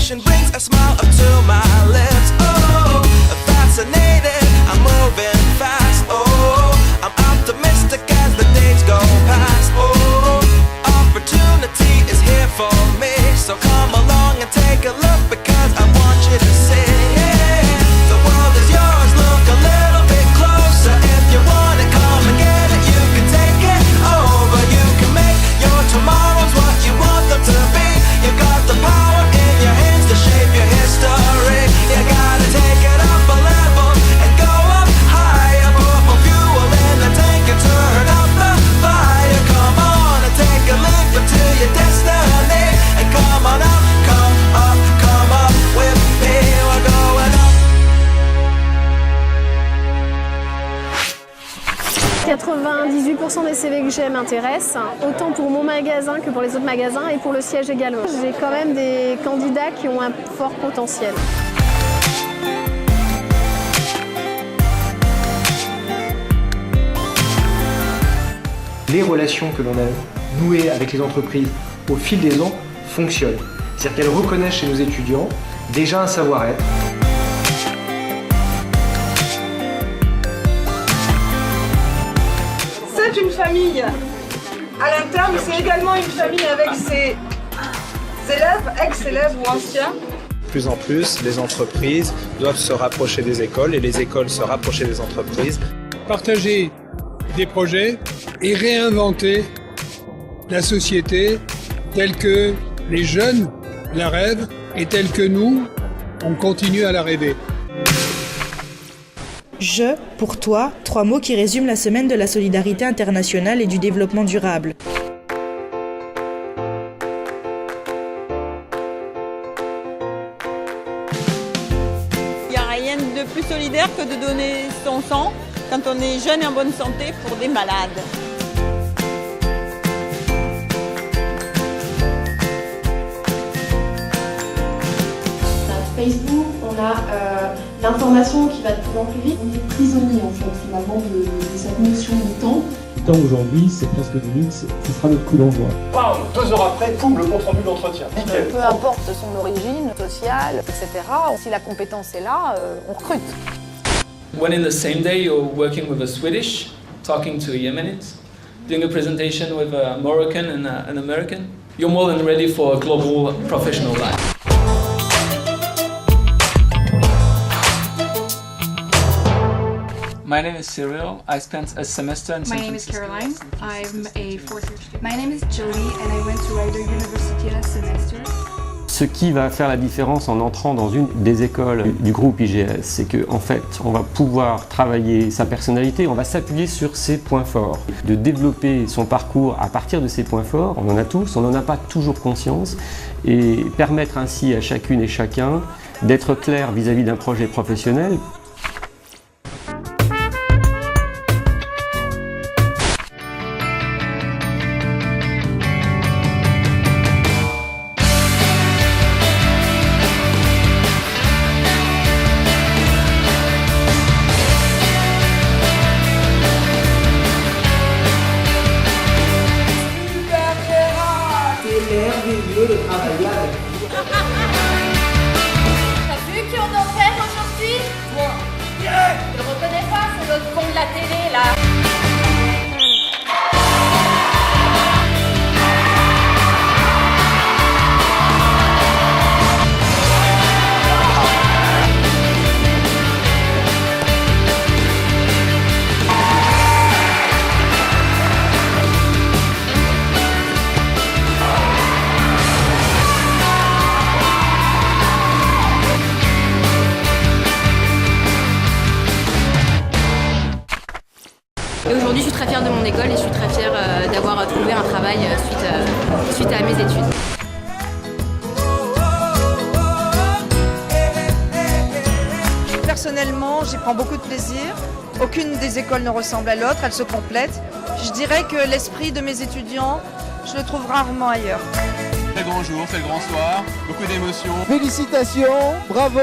conversation brings a smile up to my lips. Oh, fascinated, I'm moving fast. Oh, I'm optimistic as the days go past. Oh, opportunity is here for me, so come along and take a look because I want you to see. Yeah, the world is yours, look a little bit closer. If you want it, come and get it. You can take it over, you can make your tomorrows what you want them to be. You got the power in your hands to shape your history. You gotta take it up a level and go up higher. Put more fuel in the tank and turn up the fire. Come on and take a leap into your destiny. And come on up, come up with me. We're going up. 98% des CV que j'ai m'intéressent, autant pour mon magasin que pour les autres magasins et pour le siège également. J'ai quand même des candidats qui ont un fort potentiel. Les relations que l'on a nouées avec les entreprises au fil des ans fonctionnent. C'est-à-dire qu'elles reconnaissent chez nos étudiants déjà un savoir-être. C'est une famille à l'interne, mais c'est également une famille avec ses élèves, ex-élèves ou anciens. De plus en plus, les entreprises doivent se rapprocher des écoles et les écoles se rapprocher des entreprises. Partager des projets et réinventer la société telle que les jeunes la rêvent et telle que nous, on continue à la rêver. Je, pour toi, 3 mots qui résument la semaine de la solidarité internationale et du développement durable. Il n'y a rien de plus solidaire que de donner son sang quand on est jeune et en bonne santé pour des malades. Facebook, on a l'information qui va de plus en plus vite. On est prisonnier en fait finalement de cette notion de temps. Le temps aujourd'hui, c'est presque du luxe, ce sera notre coup d'envoi. Wow, 2 heures après, boum, le compte rendu d'entretien. Peu importe son origine sociale, etc. Si la compétence est là, on recrute. When in the same day you're working with a Swedish, talking to a Yemenite, doing a presentation with a Moroccan and an American, you're more than ready for a global professional life. My name is Cyril. I spent a semester in San My name is Francisco. Caroline. I'm a 4th-year student. My name is Jodie and I went to Rider University last semester. Ce qui va faire la différence en entrant dans une des écoles du groupe IGS, c'est qu'en fait, on va pouvoir travailler sa personnalité, on va s'appuyer sur ses points forts, de développer son parcours à partir de ses points forts. On en a tous, on n'en a pas toujours conscience, et permettre ainsi à chacune et chacun d'être clair vis-à-vis d'un projet professionnel. Merveilleux de travailler avec vous. T'as vu qui on enterre aujourd'hui? Moi. Yeah. Tu le reconnais pas, c'est l'autre con de la télé là. Et aujourd'hui, je suis très fière de mon école et je suis très fière d'avoir trouvé un travail suite à mes études. Personnellement, j'y prends beaucoup de plaisir. Aucune des écoles ne ressemble à l'autre, elles se complètent. Je dirais que l'esprit de mes étudiants, je le trouve rarement ailleurs. C'est le grand jour, c'est le grand soir, beaucoup d'émotions. Félicitations, bravo!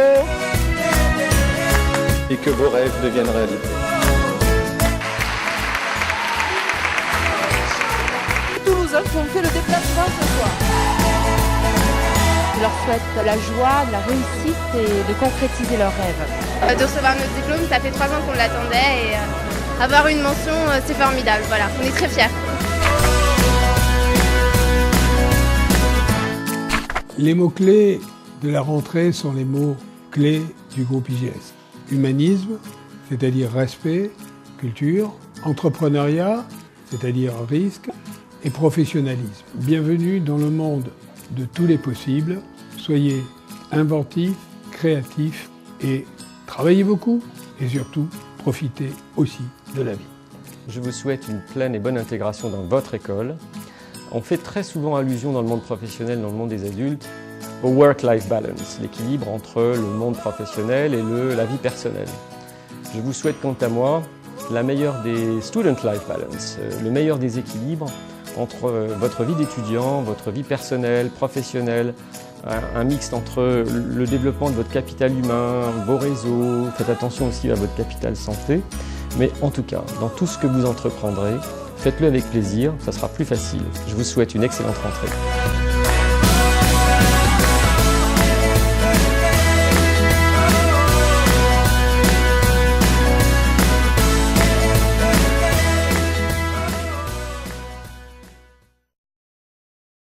Et que vos rêves deviennent réalité. Toulouse, qui ont fait le déplacement ce soir. Je leur souhaite de la joie, de la réussite et de concrétiser leurs rêves. De recevoir notre diplôme, ça fait 3 ans qu'on l'attendait et avoir une mention, c'est formidable. Voilà, on est très fiers. Les mots-clés de la rentrée sont les mots clés du groupe IGS. Humanisme, c'est-à-dire respect, culture, entrepreneuriat, c'est-à-dire risque, et professionnalisme. Bienvenue dans le monde de tous les possibles. Soyez inventifs, créatifs et travaillez beaucoup. Et surtout, profitez aussi de la vie. Je vous souhaite une pleine et bonne intégration dans votre école. On fait très souvent allusion dans le monde professionnel, dans le monde des adultes, au work-life balance, l'équilibre entre le monde professionnel et la vie personnelle. Je vous souhaite quant à moi la meilleure des student life balance, le meilleur des équilibres entre votre vie d'étudiant, votre vie personnelle, professionnelle, un mix entre le développement de votre capital humain, vos réseaux, faites attention aussi à votre capital santé, mais en tout cas, dans tout ce que vous entreprendrez, faites-le avec plaisir, ça sera plus facile. Je vous souhaite une excellente rentrée.